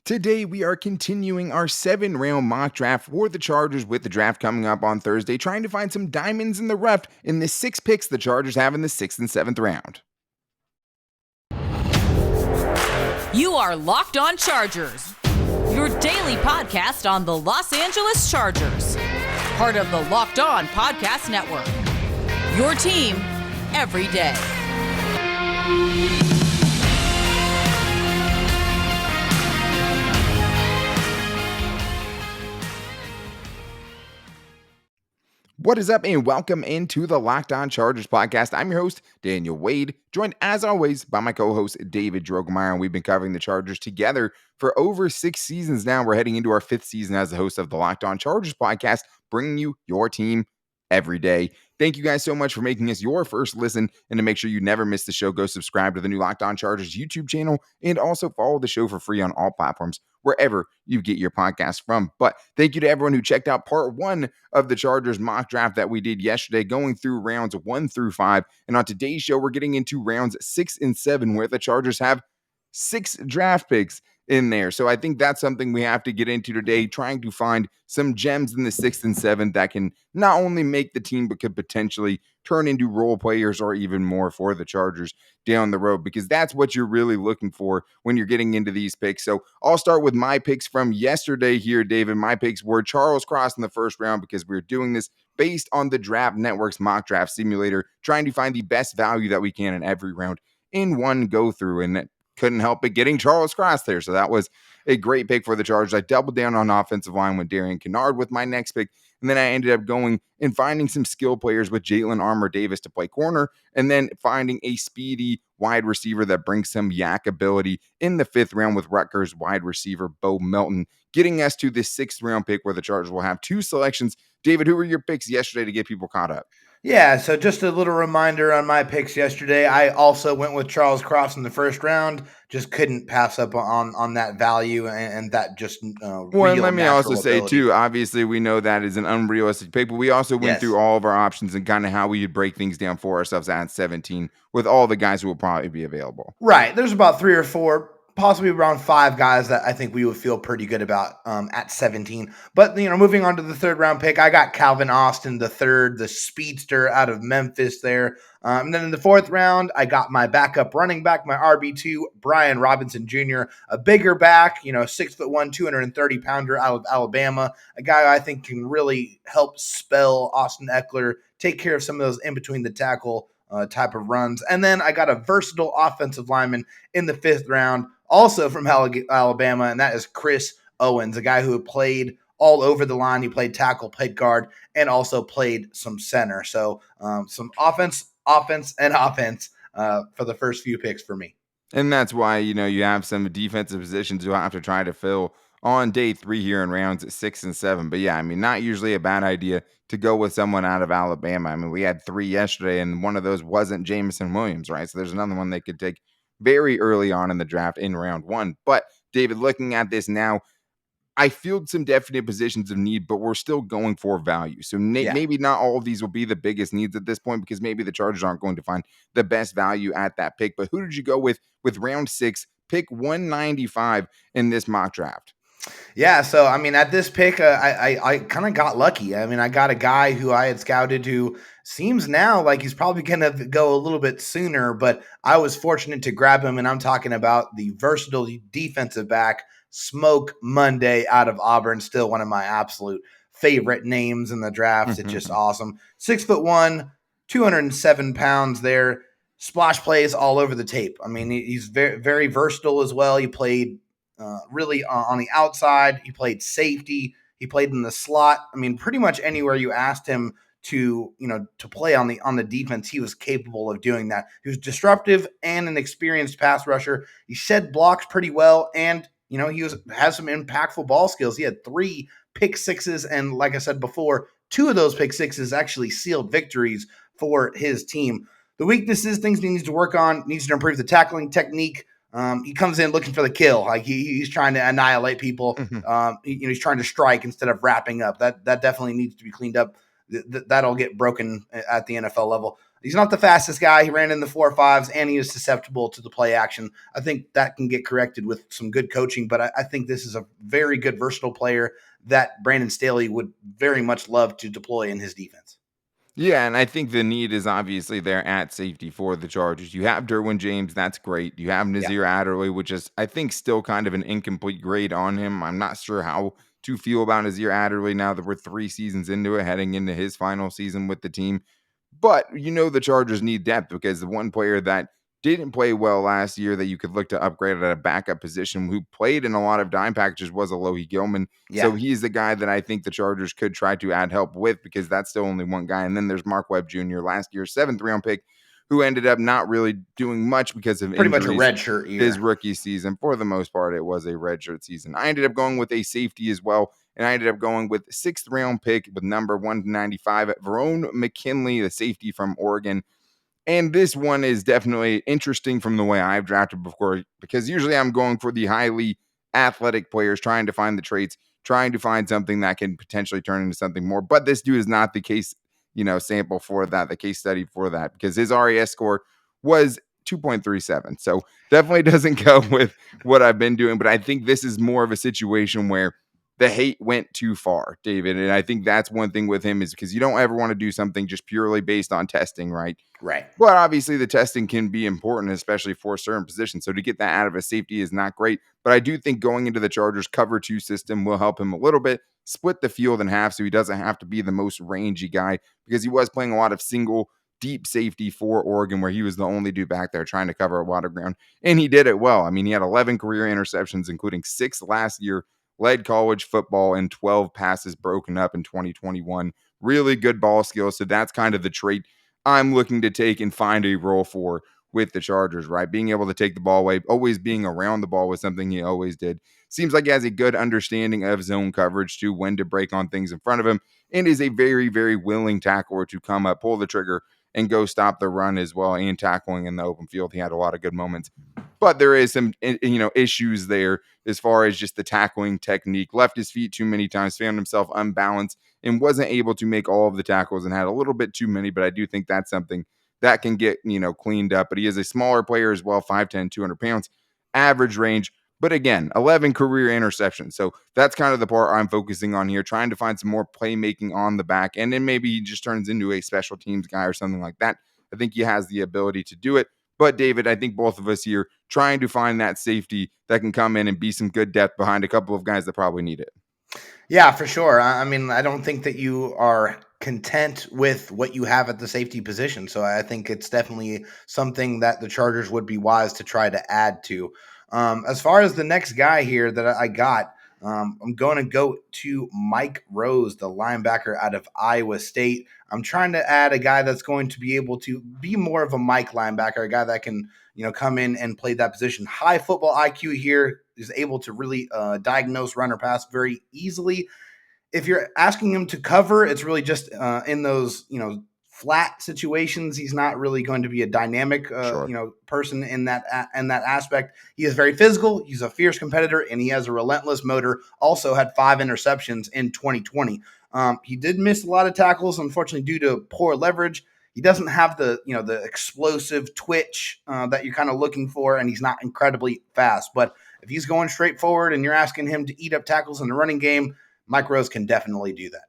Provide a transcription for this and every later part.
Today, we are continuing our 7 round mock draft for the Chargers with the draft coming up on Thursday, trying to find some diamonds in the rough in the 6 picks the Chargers have in the 6th and 7th round. You are Locked On Chargers, your daily podcast on the Los Angeles Chargers, part of the Locked On Podcast Network, your team every day. What is up, and welcome into the Locked On Chargers podcast. I'm your host, Daniel Wade, joined as always by my co-host, David Droegemeier, and we've been covering the Chargers together for over 6 seasons now. We're heading into our 5th season as the host of the Locked On Chargers podcast, bringing you your team every day. Thank you guys so much for making us your first listen, and to make sure you never miss the show, go subscribe to the new Locked On Chargers YouTube channel, and also follow the show for free on all platforms, wherever you get your podcasts from. But thank you to everyone who checked out part 1 of the Chargers mock draft that we did yesterday, going through rounds 1 through 5. And on today's show, we're getting into rounds 6 and 7, where the Chargers have 6 draft picks in there. So I think that's something we have to get into today, trying to find some gems in the 6th and 7th that can not only make the team, but could potentially turn into role players or even more for the Chargers down the road, because that's what you're really looking for when you're getting into these picks. So I'll start with my picks from yesterday here, David. My picks were Charles Cross in the 1st round, because we're doing this based on the Draft Network's mock draft simulator, trying to find the best value that we can in every round in one go through. And couldn't help but getting Charles Cross there. So that was a great pick for the Chargers. I doubled down on offensive line with Darian Kennard with my next pick. And then I ended up going and finding some skill players with Jalen Armour Davis to play corner, and then finding a speedy wide receiver that brings some yak ability in the 5th round with Rutgers wide receiver Bo Melton, getting us to this 6th round pick where the Chargers will have 2 selections. David, who were your picks yesterday to get people caught up? Yeah, so just a little reminder on my picks yesterday. I also went with Charles Cross in the 1st round. Just couldn't pass up on that value and that just Well, real and let me also say, ability. too, obviously we know that is an unrealistic pick, but we also went through all of our options and kind of how we would break things down for ourselves at 17 with all the guys who will probably be available. Right. There's about 3 or 4, possibly around 5 guys that I think we would feel pretty good about at 17. But, moving on to the 3rd round pick, I got Calvin Austin the 3rd, the speedster out of Memphis there. And then in the 4th round, I got my backup running back, my RB2, Brian Robinson Jr., a bigger back, 6'1", 230-pounder out of Alabama, a guy I think can really help spell Austin Eckler, take care of some of those in between the tackle type of runs. And then I got a versatile offensive lineman in the 5th round, also from Alabama, and that is Chris Owens, a guy who played all over the line. He played tackle, played guard, and also played some center. So some offense, and offense for the first few picks for me. And that's why, you have some defensive positions you'll have to try to fill on day 3 here in rounds 6 and 7. But yeah, not usually a bad idea to go with someone out of Alabama. We had 3 yesterday, and one of those wasn't Jameson Williams, right? So there's another one they could take very early on in the draft in round 1. But David, looking at this now, I feel some definite positions of need, but we're still going for value. So maybe not all of these will be the biggest needs at this point, because maybe the Chargers aren't going to find the best value at that pick. But who did you go with round 6, pick 195 in this mock draft? Yeah, so at this pick, I kind of got lucky. I got a guy who I had scouted who seems now like he's probably going to go a little bit sooner, but I was fortunate to grab him, and I'm talking about the versatile defensive back, Smoke Monday out of Auburn, still one of my absolute favorite names in the draft. It's just awesome. 6'1", 207 pounds there. Splash plays all over the tape. He's very, very versatile as well. He played really on the outside. He played safety. He played in the slot. Pretty much anywhere you asked him to play on the defense, he was capable of doing that. He was disruptive and an experienced pass rusher. He shed blocks pretty well, and he has some impactful ball skills. He had 3 pick sixes, and like I said before, 2 of those pick sixes actually sealed victories for his team. The weaknesses, things he needs to work on, needs to improve the tackling technique. He comes in looking for the kill. Like he's trying to annihilate people. He's trying to strike instead of wrapping up. That definitely needs to be cleaned up. That'll get broken at the NFL level. he's not the fastest guy. He ran in the 4.5s, and he is susceptible to the play action. I think that can get corrected with some good coaching, but I think this is a very good, versatile player that Brandon Staley would very much love to deploy in his defense. Yeah, and I think the need is obviously there at safety for the Chargers. You have Derwin James, that's great. You have Yeah. Nazir Adderley, which is, I think, still kind of an incomplete grade on him. I'm not sure how to feel about Nazir Adderley now that we're 3 seasons into it, heading into his final season with the team. But the Chargers need depth because the one player that didn't play well last year that you could look to upgrade at a backup position who played in a lot of dime packages was Alohi Gilman. So Yeah. he's the guy that I think the Chargers could try to add help with because that's still only one guy. And then there's Mark Webb Jr., last year's 7th-round pick, who ended up not really doing much because of Pretty much a injuries. red shirt year. His rookie season, for the most part, it was a redshirt season. I ended up going with a safety as well, and I ended up going with 6th-round pick with number 195, Verone McKinley, the safety from Oregon. And this one is definitely interesting from the way I've drafted before, because usually I'm going for the highly athletic players, trying to find the traits, trying to find something that can potentially turn into something more. But this dude is not the case, sample for that, the case study for that, because his RAS score was 2.37. So definitely doesn't go with what I've been doing. But I think this is more of a situation where the hate went too far, David. And I think that's one thing with him is because you don't ever want to do something just purely based on testing, right? Right. But obviously the testing can be important, especially for certain positions. So to get that out of a safety is not great. But I do think going into the Chargers cover 2 system will help him a little bit, split the field in half so he doesn't have to be the most rangy guy, because he was playing a lot of single deep safety for Oregon where he was the only dude back there trying to cover a lot of ground. And he did it well. I mean, he had 11 career interceptions, including 6 last year, led college football, and 12 passes broken up in 2021. Really good ball skills. So that's kind of the trait I'm looking to take and find a role for with the Chargers, right? Being able to take the ball away, always being around the ball was something he always did. Seems like he has a good understanding of zone coverage too, when to break on things in front of him, and is a very, very willing tackler to come up, pull the trigger, and go stop the run as well, and tackling in the open field. He had a lot of good moments. But there is some, issues there as far as just the tackling technique. Left his feet too many times, found himself unbalanced, and wasn't able to make all of the tackles and had a little bit too many. But I do think that's something that can get, cleaned up. But he is a smaller player as well, 5'10", 200 pounds, average range. But again, 11 career interceptions. So that's kind of the part I'm focusing on here, trying to find some more playmaking on the back. And then maybe he just turns into a special teams guy or something like that. I think he has the ability to do it. But David, I think both of us here trying to find that safety that can come in and be some good depth behind a couple of guys that probably need it. Yeah, for sure. I mean, I don't think that you are content with what you have at the safety position. So I think it's definitely something that the Chargers would be wise to try to add to. As far as the next guy here that I got, I'm going to go to Mike Rose, the linebacker out of Iowa State. I'm trying to add a guy that's going to be able to be more of a Mike linebacker, a guy that can, come in and play that position. High football IQ here, is able to really diagnose run or pass very easily. If you're asking him to cover, it's really just in those, flat situations. He's not really going to be a dynamic, Sure. person in that aspect. He is very physical. He's a fierce competitor, and he has a relentless motor. Also had 5 interceptions in 2020. He did miss a lot of tackles, unfortunately, due to poor leverage. He doesn't have the, the explosive twitch that you're kind of looking for, and he's not incredibly fast. But if he's going straight forward and you're asking him to eat up tackles in the running game, Mike Rose can definitely do that.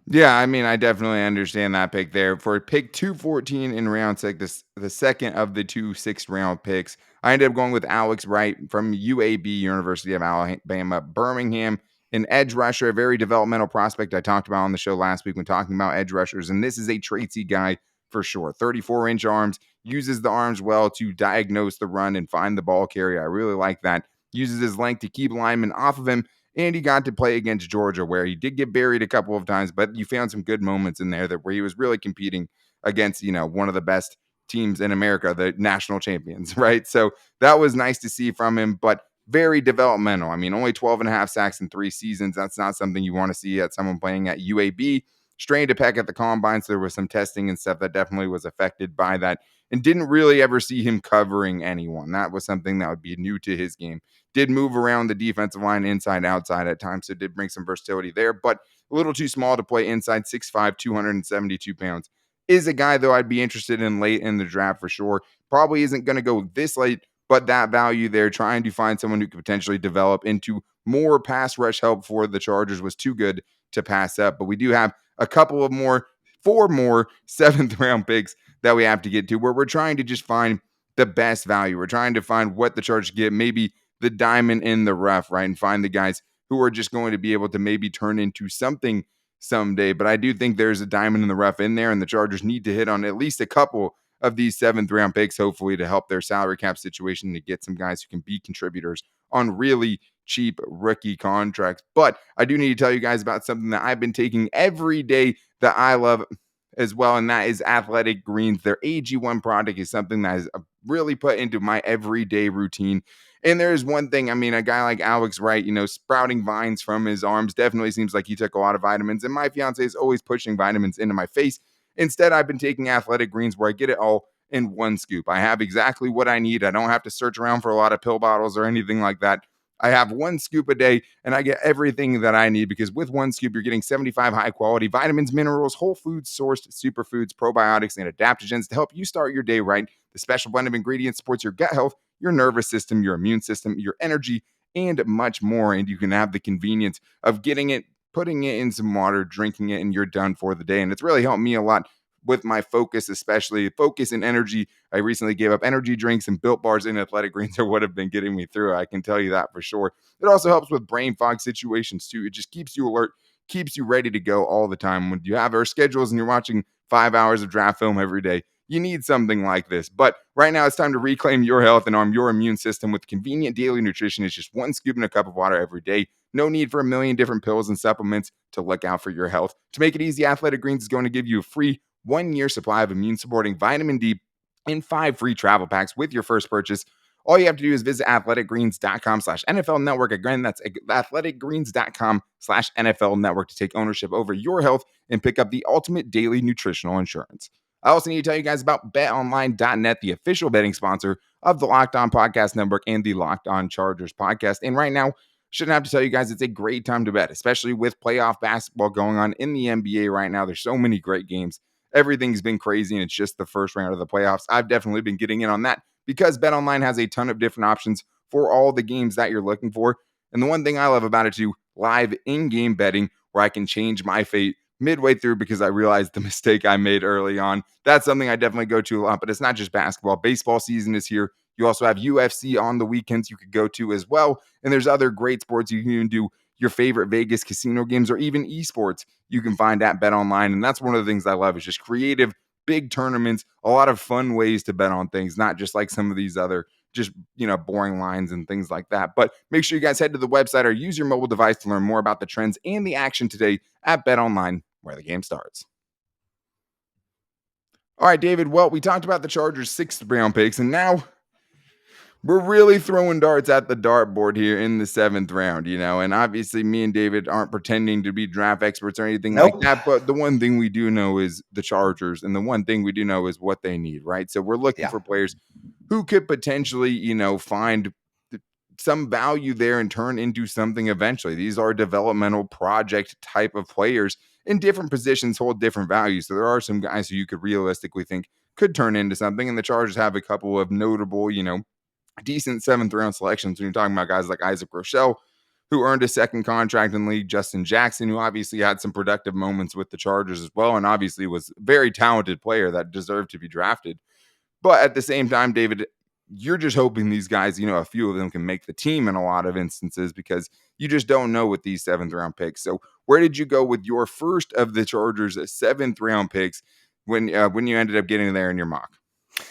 Yeah, I mean, I definitely understand that pick there. For pick 214 in round 6, the second of the 2 6th-round picks, I ended up going with Alex Wright from UAB, University of Alabama, Birmingham, an edge rusher, a very developmental prospect I talked about on the show last week when talking about edge rushers. And this is a traitsy guy for sure. 34-inch arms, uses the arms well to diagnose the run and find the ball carrier. I really like that. Uses his length to keep linemen off of him. And he got to play against Georgia, where he did get buried a couple of times, but you found some good moments in there where he was really competing against, one of the best teams in America, the national champions, right? So that was nice to see from him, but very developmental. I mean, only 12 and a half sacks in 3 seasons. That's not something you want to see at someone playing at UAB. Strained a pec at the combine, so there was some testing and stuff that definitely was affected by that, and didn't really ever see him covering anyone. That was something that would be new to his game. Did move around the defensive line inside, outside at times, so did bring some versatility there, but a little too small to play inside, 6'5", 272 pounds. is a guy, though, I'd be interested in late in the draft for sure. Probably isn't going to go this late, but that value there, trying to find someone who could potentially develop into more pass rush help for the Chargers was too good to pass up. But we do have a couple of more, 4 more seventh round picks that we have to get to, where we're trying to just find the best value. We're trying to find what the Chargers get, maybe the diamond in the rough, right? And find the guys who are just going to be able to maybe turn into something someday. But I do think there's a diamond in the rough in there, and the Chargers need to hit on at least a couple of these 7th round picks, hopefully, to help their salary cap situation, to get some guys who can be contributors on really cheap rookie contracts. But I do need to tell you guys about something that I've been taking every day that I love as well, and that is Athletic Greens. Their AG1 product is something that is really put into my everyday routine. And there's one thing, I mean, a guy like Alex Wright, sprouting vines from his arms definitely seems like he took a lot of vitamins. And my fiance is always pushing vitamins into my face. Instead, I've been taking Athletic Greens, where I get it all in one scoop. I have exactly what I need. I don't have to search around for a lot of pill bottles or anything like that. I have one scoop a day and I get everything that I need, because with one scoop, you're getting 75 high quality vitamins, minerals, whole foods sourced superfoods, probiotics, and adaptogens to help you start your day right. The special blend of ingredients supports your gut health, your nervous system, your immune system, your energy, and much more. And you can have the convenience of getting it, putting it in some water, drinking it, and you're done for the day. And it's really helped me a lot with my focus, especially focus and energy. I recently gave up energy drinks, and Built Bars and Athletic Greens are what have been getting me through. I can tell you that for sure. It also helps with brain fog situations too. It just keeps you alert, keeps you ready to go all the time. When you have our schedules and you're watching 5 hours of draft film every day, you need something like this. But right now, it's time to reclaim your health and arm your immune system with convenient daily nutrition. It's just one scoop in a cup of water every day. No need for a million different pills and supplements to look out for your health. To make it easy, Athletic Greens is going to give you a free 1-year supply of immune-supporting vitamin D and 5 free travel packs with your first purchase. All you have to do is visit athleticgreens.com/NFL network. Again, that's athleticgreens.com/NFL network to take ownership over your health and pick up the ultimate daily nutritional insurance. I also need to tell you guys about betonline.net, the official betting sponsor of the Locked On Podcast Network and the Locked On Chargers podcast. And right now, shouldn't have to tell you guys, it's a great time to bet, especially with playoff basketball going on in the NBA right now. There's so many great games. Everything's been crazy, and it's just the first round of the playoffs. I've definitely been getting in on that because BetOnline has a ton of different options for all the games that you're looking for. And the one thing I love about it too, live in-game betting, where I can change my fate midway through because I realized the mistake I made early on. That's something I definitely go to a lot, but it's not just basketball. Baseball season is here. You also have UFC on the weekends you could go to as well. And there's other great sports. You can even do your favorite Vegas casino games or even esports you can find at BetOnline. And that's one of the things I love, is just creative, big tournaments, a lot of fun ways to bet on things, not just like some of these other just, boring lines and things like that. But make sure you guys head to the website or use your mobile device to learn more about the trends and the action today at BetOnline, where the game starts. All right, David. Well, we talked about the Chargers' 6th round picks, and now we're really throwing darts at the dartboard here in the 7th round, and obviously me and David aren't pretending to be draft experts or anything like Nope. that. But the one thing we do know is the Chargers, and the one thing we do know is what they need, right? So we're looking for players who could potentially, find some value there and turn into something eventually. These are developmental project type of players in different positions, hold different values. So there are some guys who you could realistically think could turn into something. And the Chargers have a couple of notable, decent 7th round selections when you're talking about guys like Isaac Rochelle, who earned a second contract in the league, Justin Jackson, who obviously had some productive moments with the Chargers as well, and obviously was a very talented player that deserved to be drafted. But at the same time, David, you're just hoping these guys, a few of them can make the team in a lot of instances, because you just don't know with these 7th round picks. So where did you go with your first of the Chargers' 7th round picks when you ended up getting there in your mock?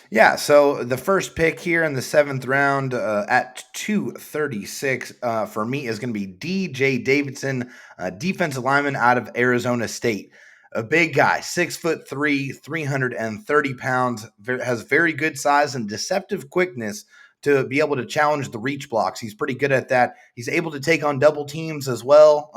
Yeah, so the first pick here in the 7th round at 236 for me is going to be DJ Davidson, defensive lineman out of Arizona State. A big guy, 6'3", 330 pounds, has very good size and deceptive quickness to be able to challenge the reach blocks. He's pretty good at that. He's able to take on double teams as well,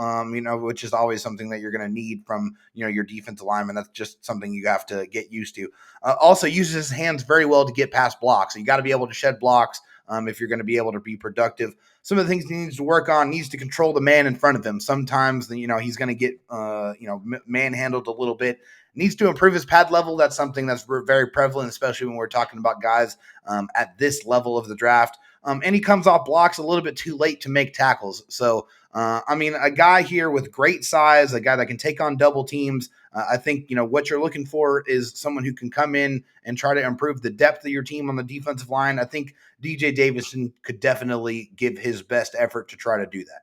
which is always something that you're going to need from, your defensive lineman. That's just something you have to get used to. Also uses his hands very well to get past blocks. So you got to be able to shed blocks if you're going to be able to be productive. Some of the things he needs to work on, needs to control the man in front of him. Sometimes, he's going to get, manhandled a little bit. needs to improve his pad level. That's something that's very prevalent, especially when we're talking about guys at this level of the draft. And he comes off blocks a little bit too late to make tackles. So, a guy here with great size, a guy that can take on double teams. I think, what you're looking for is someone who can come in and try to improve the depth of your team on the defensive line. I think DJ Davison could definitely give his best effort to try to do that.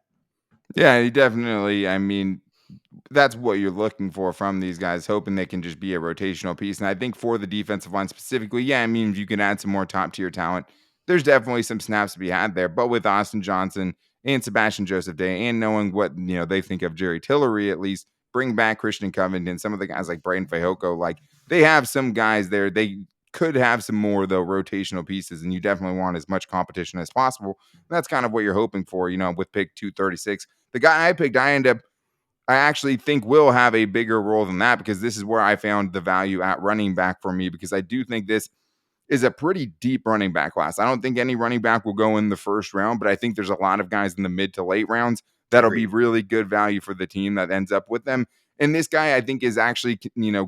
Yeah, he definitely, that's what you're looking for from these guys, hoping they can just be a rotational piece. And I think for the defensive line specifically, if you can add some more top tier talent, there's definitely some snaps to be had there. But with Austin Johnson and Sebastian Joseph Day, and knowing what they think of Jerry Tillery, at least bring back Christian Covington, some of the guys like Braden Fehoko, like they have some guys there. They could have some more though rotational pieces, and you definitely want as much competition as possible. That's kind of what you're hoping for, with pick 236. The guy I picked, I actually think will have a bigger role than that, because this is where I found the value at running back for me, because I do think this is a pretty deep running back class. I don't think any running back will go in the first round, but I think there's a lot of guys in the mid to late rounds that'll be really good value for the team that ends up with them. And this guy, I think, is actually,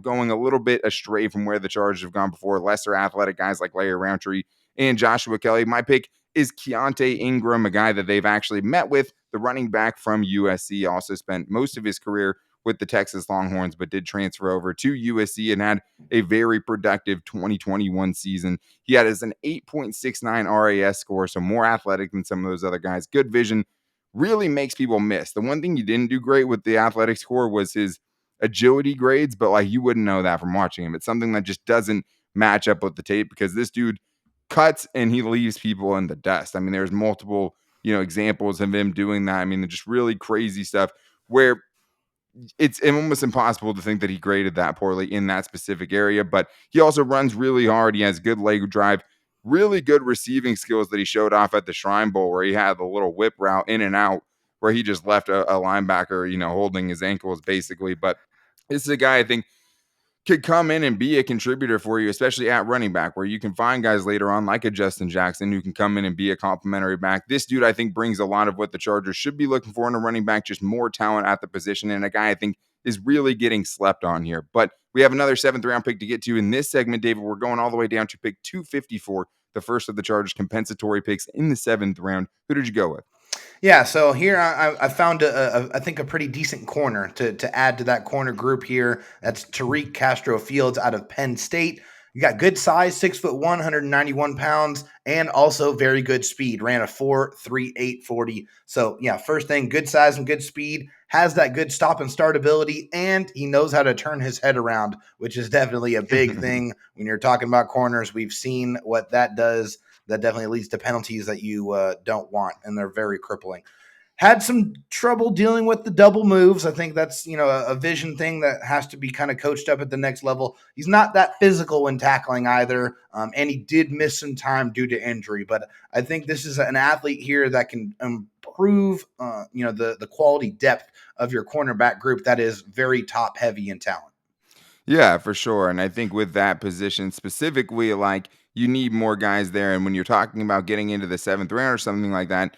going a little bit astray from where the Chargers have gone before. Lesser athletic guys like Larry Roundtree and Joshua Kelly. My pick is Keontae Ingram, a guy that they've actually met with, the running back from USC. Also spent most of his career with the Texas Longhorns, but did transfer over to USC and had a very productive 2021 season. He had an 8.69 RAS score, so more athletic than some of those other guys. Good vision, really makes people miss. The one thing he didn't do great with the athletic score was his agility grades, but like you wouldn't know that from watching him. It's something that just doesn't match up with the tape, because this dude cuts and he leaves people in the dust. There's multiple, examples of him doing that. Just really crazy stuff where it's almost impossible to think that he graded that poorly in that specific area. But he also runs really hard. He has good leg drive, really good receiving skills that he showed off at the Shrine Bowl, where he had the little whip route in and out, where he just left a linebacker, holding his ankles basically. But this is a guy I think could come in and be a contributor for you, especially at running back, where you can find guys later on like a Justin Jackson who can come in and be a complimentary back. This dude, I think, brings a lot of what the Chargers should be looking for in a running back, just more talent at the position, and a guy I think is really getting slept on here. But we have another 7th round pick to get to in this segment, David. We're going all the way down to pick 254, the first of the Chargers compensatory picks in the 7th round. Who did you go with? Yeah, so here I found I think a pretty decent corner to add to that corner group here. That's Tariq Castro Fields out of Penn State. You got good size, 6'1", 191 pounds, and also very good speed. Ran a 4.38 40. So yeah, first thing, good size and good speed. Has that good stop and start ability, and he knows how to turn his head around, which is definitely a big thing when you're talking about corners. We've seen what that does. That definitely leads to penalties that you don't want, and they're very crippling. Had some trouble dealing with the double moves. I think that's, a vision thing that has to be kind of coached up at the next level. He's not that physical when tackling either, and he did miss some time due to injury. But I think this is an athlete here that can improve, the quality depth of your cornerback group that is very top heavy in talent. Yeah, for sure. And I think with that position specifically, like you need more guys there. And when you're talking about getting into the 7th round or something like that,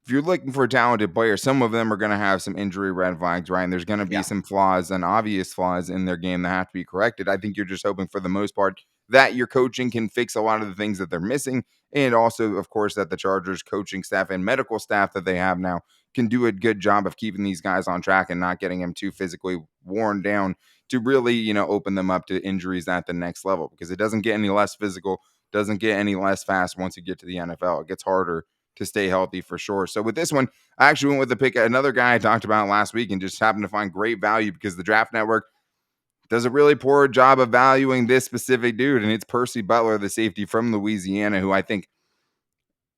if you're looking for a talented player, some of them are going to have some injury red flags, right? And there's going to be some flaws and obvious flaws in their game that have to be corrected. I think you're just hoping for the most part that your coaching can fix a lot of the things that they're missing. And also, of course, that the Chargers coaching staff and medical staff that they have now can do a good job of keeping these guys on track and not getting them too physically worn down to really, open them up to injuries at the next level, because it doesn't get any less physical, doesn't get any less fast once you get to the NFL. It gets harder to stay healthy for sure. So with this one, I actually went with the pick, another guy I talked about last week and just happened to find great value because the Draft Network does a really poor job of valuing this specific dude. And it's Percy Butler, the safety from Louisiana, who I think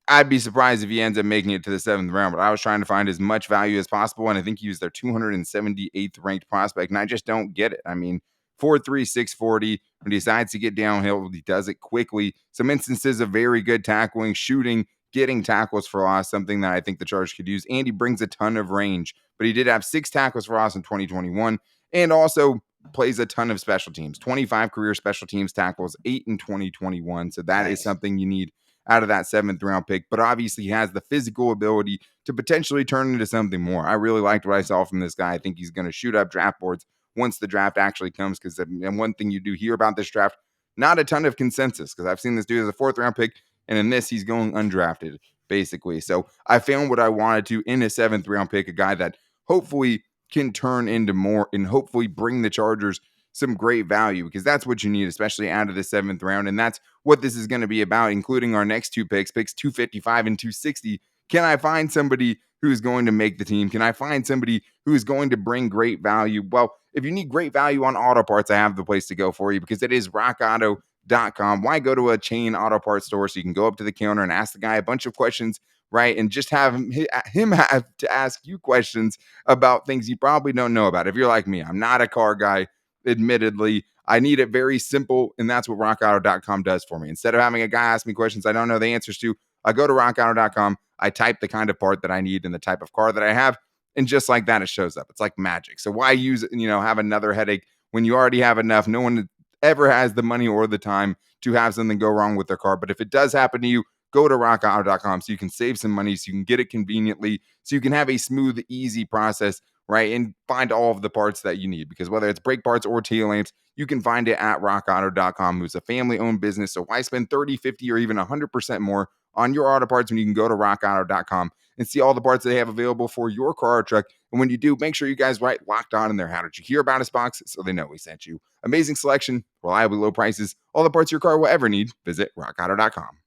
I'd be surprised if he ends up making it to the 7th round, but I was trying to find as much value as possible. And I think he was their 278th ranked prospect. And I just don't get it. 4.3, 640. When he decides to get downhill, he does it quickly. Some instances of very good tackling, shooting, getting tackles for loss, something that I think the Chargers could use. And he brings a ton of range, but he did have 6 tackles for loss in 2021 and also plays a ton of special teams, 25 career special teams tackles, 8 in 2021. So that is something you need out of that 7th round pick, but obviously he has the physical ability to potentially turn into something more. I really liked what I saw from this guy. I think he's going to shoot up draft boards once the draft actually comes. Because and one thing you do hear about this draft, not a ton of consensus, because I've seen this dude as a 4th-round pick, and in this, he's going undrafted, basically. So I found what I wanted to in a 7th-round pick, a guy that hopefully can turn into more and hopefully bring the Chargers some great value, because that's what you need, especially out of the 7th round. And that's what this is going to be about, including our next 2 picks 255 and 260. Can I find somebody who's going to make the team? Can I find somebody who's going to bring great value? Well, if you need great value on auto parts, I have the place to go for you, because it is rockauto.com. Why go to a chain auto parts store so you can go up to the counter and ask the guy a bunch of questions, right? And just have him have to ask you questions about things you probably don't know about. If you're like me, I'm not a car guy, admittedly. I need it very simple, and that's what rockauto.com does for me. Instead of having a guy ask me questions I don't know the answers to, I go to rockauto.com, I type the kind of part that I need and the type of car that I have, and just like that, it shows up. It's like magic. So why use it, have another headache when you already have enough? No one ever has the money or the time to have something go wrong with their car. But if it does happen to you, go to rockauto.com so you can save some money, so you can get it conveniently, so you can have a smooth, easy process, right? And find all of the parts that you need, because whether it's brake parts or tail lamps, you can find it at rockauto.com, who's a family-owned business. So why spend 30, 50, or even 100% more on your auto parts when you can go to rockauto.com and see all the parts they have available for your car or truck? And when you do, make sure you guys write Locked On in there. How did you hear about us box, so they know we sent you. Amazing selection, reliably low prices, all the parts your car will ever need. Visit rockauto.com.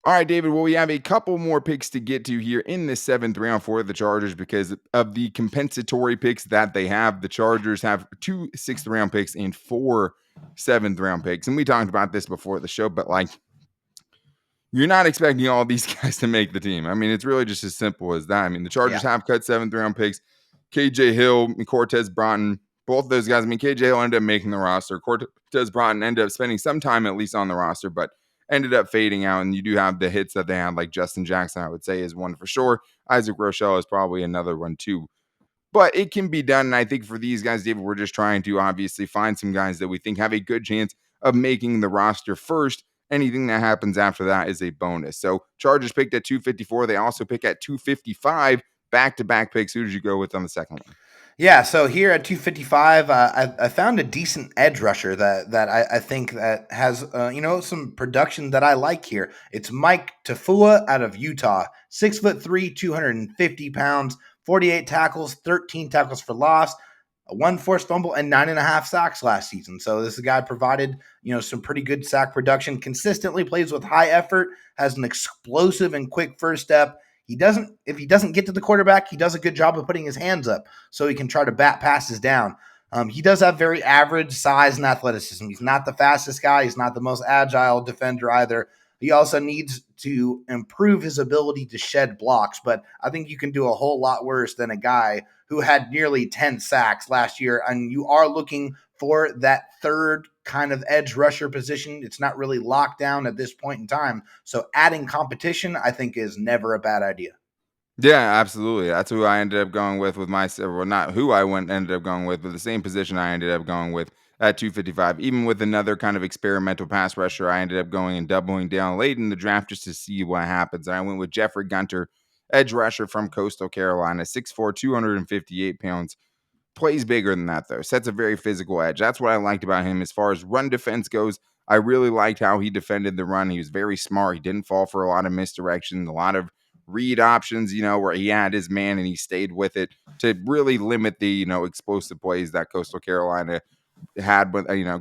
All right, David. Well, we have a couple more picks to get to here in this 7th round for the Chargers, because of the compensatory picks that they have. The Chargers have 2 6th round picks and 4 7th round picks. And we talked about this before the show, but you're not expecting all these guys to make the team. I mean, it's really just as simple as that. I mean, the Chargers have cut 7th round picks. KJ Hill and Cortez Broughton, both those guys. I mean, KJ Hill ended up making the roster. Cortez Broughton ended up spending some time at least on the roster, but ended up fading out. And you do have the hits that they had, like Justin Jackson, I would say, is one for sure. Isaac Rochelle is probably another one too. But it can be done. And I think for these guys, David, we're just trying to obviously find some guys that we think have a good chance of making the roster first. Anything that happens after that is a bonus. So Chargers picked at 254. They also pick at 255. Back-to-back picks. Who did you go with on the second one? Yeah, so here at 255, I found a decent edge rusher that I think that has some production that I like here. It's Mike Tafua out of Utah, 6'3", 250 pounds, 48 tackles, 13 tackles for loss, 1 forced fumble, and 9.5 sacks last season. So this guy provided some pretty good sack production. Consistently plays with high effort, has an explosive and quick first step. If he doesn't get to the quarterback, he does a good job of putting his hands up so he can try to bat passes down. He does have very average size and athleticism. He's not the fastest guy. He's not the most agile defender either. He also needs to improve his ability to shed blocks, but I think you can do a whole lot worse than a guy who had nearly 10 sacks last year. And you are looking for that third kind of edge rusher position. It's not really locked down at this point in time. So adding competition, I think, is never a bad idea. Yeah, absolutely. That's who I ended up going with my, well, not who I ended up going with, but the same position I ended up going with at 255. Even with another kind of experimental pass rusher, I ended up going and doubling down late in the draft just to see what happens. And I went with Jeffrey Gunter, edge rusher from Coastal Carolina, 6'4", 258 pounds. Plays bigger than that, though. Sets a very physical edge. That's what I liked about him. As far as run defense goes, I really liked how he defended the run. He was very smart. He didn't fall for a lot of misdirection, a lot of read options, where he had his man and he stayed with it to really limit the, explosive plays that Coastal Carolina had,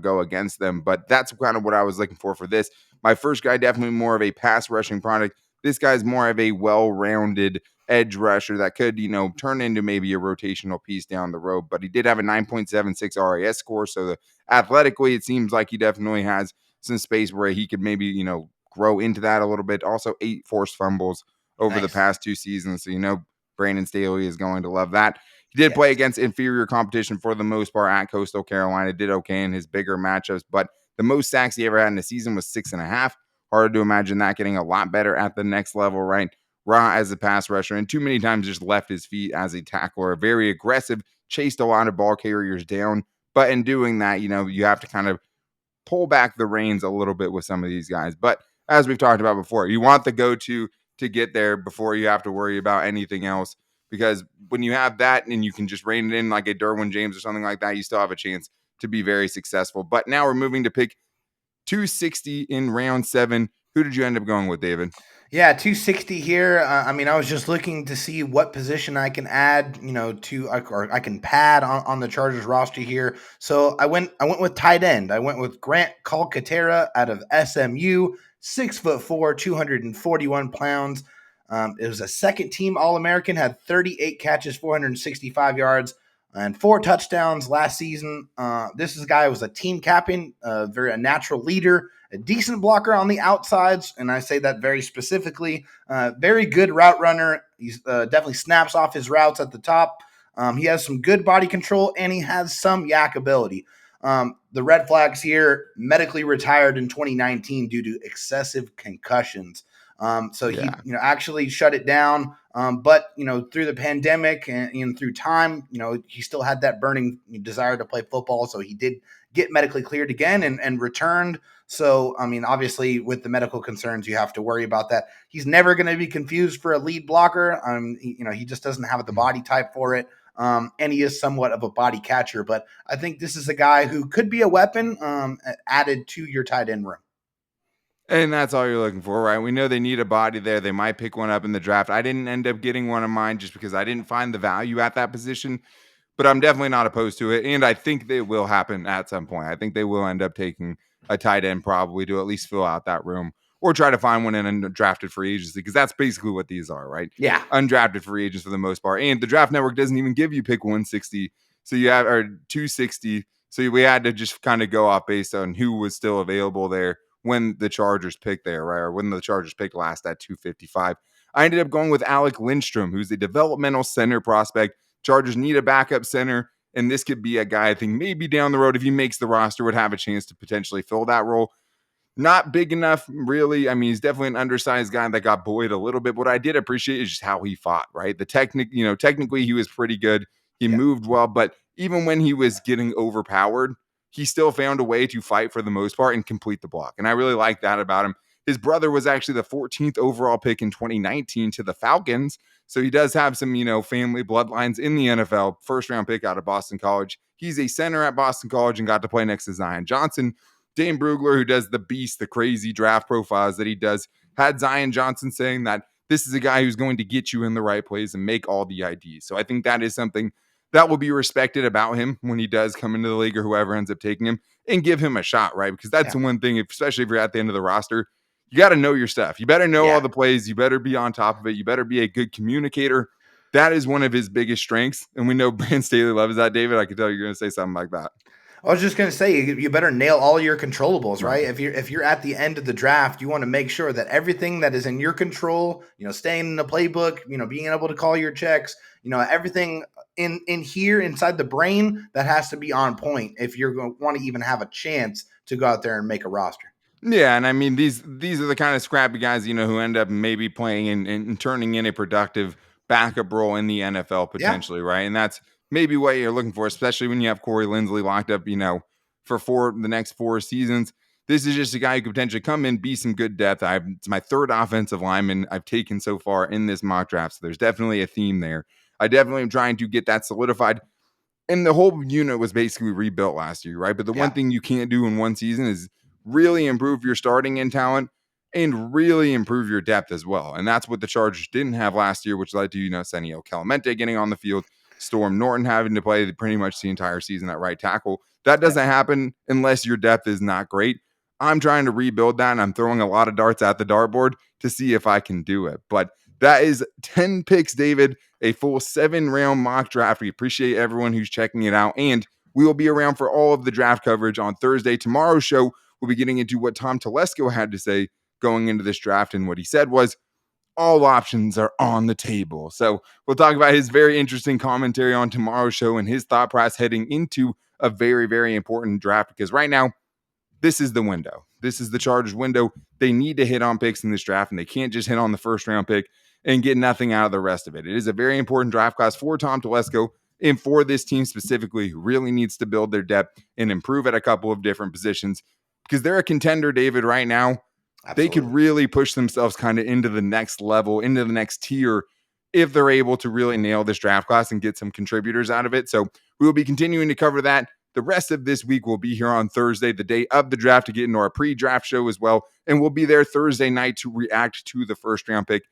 go against them. But that's kind of what I was looking for this. My first guy, definitely more of a pass rushing product. This guy's more of a well-rounded edge rusher that could, turn into maybe a rotational piece down the road. But he did have a 9.76 RAS score. So athletically, it seems like he definitely has some space where he could maybe, grow into that a little bit. Also 8 forced fumbles over the past 2 seasons. So, Brandon Staley is going to love that. He did play against inferior competition for the most part at Coastal Carolina. Did okay in his bigger matchups, but the most sacks he ever had in a season was 6.5. Hard to imagine that getting a lot better at the next level, right? Raw as a pass rusher, and too many times just left his feet as a tackler. Very aggressive, chased a lot of ball carriers down. But in doing that, you have to kind of pull back the reins a little bit with some of these guys. But as we've talked about before, you want the go-to to get there before you have to worry about anything else, because when you have that and you can just rein it in like a Derwin James or something like that, you still have a chance to be very successful. But now we're moving to pick 260 in round 7. Who did you end up going with, David? Yeah, 260 here. I mean, I was just looking to see what position I can add, or I can pad on the Chargers roster here. So I went with tight end. I went with Grant Calcaterra out of SMU, 6'4", 241 pounds. It was a second team All-American, had 38 catches, 465 yards, and 4 touchdowns last season. This is a guy who was a team captain, a natural leader, a decent blocker on the outsides, and I say that very specifically. Very good route runner. He's definitely snaps off his routes at the top. He has some good body control, and he has some yak ability. The red flags here: medically retired in 2019 due to excessive concussions. So he, actually shut it down. But through the pandemic and through time, he still had that burning desire to play football. So he did get medically cleared again and returned. So, I mean, obviously with the medical concerns, you have to worry about that. He's never going to be confused for a lead blocker. He just doesn't have the body type for it. And he is somewhat of a body catcher, but I think this is a guy who could be a weapon added to your tight end room. And that's all you're looking for, right? We know they need a body there. They might pick one up in the draft. I didn't end up getting one of mine just because I didn't find the value at that position, but I'm definitely not opposed to it. And I think they will happen at some point. I think they will end up taking a tight end probably to at least fill out that room or try to find one in undrafted free agency, because that's basically what these are, right? Yeah. Undrafted free agents for the most part. And the draft network doesn't even give you pick 160. So you have, or 260. So we had to just kind of go off based on who was still available there when the Chargers picked there, right? Or when the Chargers picked last at 255. I ended up going with Alec Lindstrom, who's a developmental center prospect. Chargers need a backup center, and this could be a guy I think maybe down the road, if he makes the roster, would have a chance to potentially fill that role. Not big enough, really. I mean, he's definitely an undersized guy that got bullied a little bit. What I did appreciate is just how he fought, right? The technically he was pretty good. He moved well, but even when he was getting overpowered, he still found a way to fight for the most part and complete the block. And I really like that about him. His brother was actually the 14th overall pick in 2019 to the Falcons. So he does have some, family bloodlines in the NFL. First round pick out of Boston College. He's a center at Boston College and got to play next to Zion Johnson. Dane Brugler, who does the crazy draft profiles that he does, had Zion Johnson saying that this is a guy who's going to get you in the right place and make all the IDs. So I think that is something that will be respected about him when he does come into the league, or whoever ends up taking him, and give him a shot, right? Because that's the one thing, especially if you're at the end of the roster, you got to know your stuff. You better know all the plays. You better be on top of it. You better be a good communicator. That is one of his biggest strengths. And we know Brand Staley loves that, David. I can tell you're going to say something like that. I was just going to say, you better nail all your controllables, right? If you're at the end of the draft, you want to make sure that everything that is in your control, staying in the playbook, being able to call your checks, everything in here inside the brain, that has to be on point if you're going to want to even have a chance to go out there and make a roster. Yeah, and I mean, these are the kind of scrappy guys, who end up maybe playing and turning in a productive backup role in the NFL potentially, right? And that's maybe what you're looking for, especially when you have Corey Linsley locked up, for the next 4 seasons. This is just a guy who could potentially come in, be some good depth. It's my 3rd offensive lineman I've taken so far in this mock draft, so there's definitely a theme there. I definitely am trying to get that solidified. And the whole unit was basically rebuilt last year, right? But the one thing you can't do in one season is really improve your starting in talent and really improve your depth as well. And that's what the Chargers didn't have last year, which led to, Senio Clemente getting on the field, Storm Norton having to play pretty much the entire season at right tackle. That doesn't happen unless your depth is not great. I'm trying to rebuild that, and I'm throwing a lot of darts at the dartboard to see if I can do it. But that is 10 picks, David, a full 7-round mock draft. We appreciate everyone who's checking it out, and we will be around for all of the draft coverage on Thursday. Tomorrow's show, we'll be getting into what Tom Telesco had to say going into this draft, and what he said was, all options are on the table. So we'll talk about his very interesting commentary on tomorrow's show and his thought process heading into a very, very important draft, because right now, this is the window. This is the Chargers window. They need to hit on picks in this draft, and they can't just hit on the first round pick and get nothing out of the rest of it. It is a very important draft class for Tom Telesco and for this team specifically, who really needs to build their depth and improve at a couple of different positions, because they're a contender, David, right now. Absolutely. They could really push themselves kind of into the next level, into the next tier, if they're able to really nail this draft class and get some contributors out of it. So we will be continuing to cover that. The rest of this week will be here on Thursday, the day of the draft, to get into our pre-draft show as well. And we'll be there Thursday night to react to the first round pick.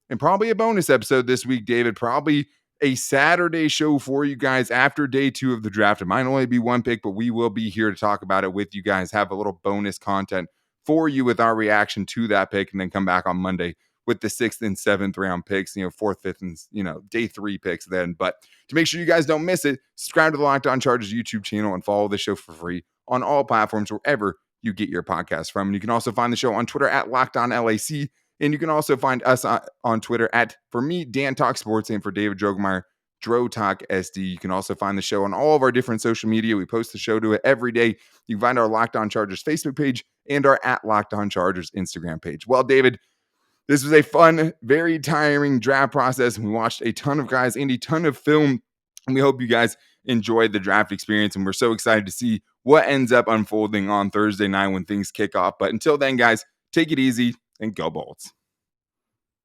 And probably a bonus episode this week, David. Probably a Saturday show for you guys after day 2 of the draft. It might only be one pick, but we will be here to talk about it with you guys, have a little bonus content for you with our reaction to that pick, and then come back on Monday with the 6th and 7th round picks, 4th, 5th, and, day 3 picks then. But to make sure you guys don't miss it, subscribe to the Locked On Chargers YouTube channel and follow the show for free on all platforms wherever you get your podcast from. And you can also find the show on Twitter at LockedOnLAC. And you can also find us on Twitter at, for me, Dan Talk Sports, and for David Droegemeier, Dro Talk SD. You can also find the show on all of our different social media. We post the show to it every day. You can find our Locked On Chargers Facebook page and our at Locked On Chargers Instagram page. Well, David, this was a fun, very tiring draft process. We watched a ton of guys and a ton of film. And we hope you guys enjoyed the draft experience. And we're so excited to see what ends up unfolding on Thursday night when things kick off. But until then, guys, take it easy and go Bolts.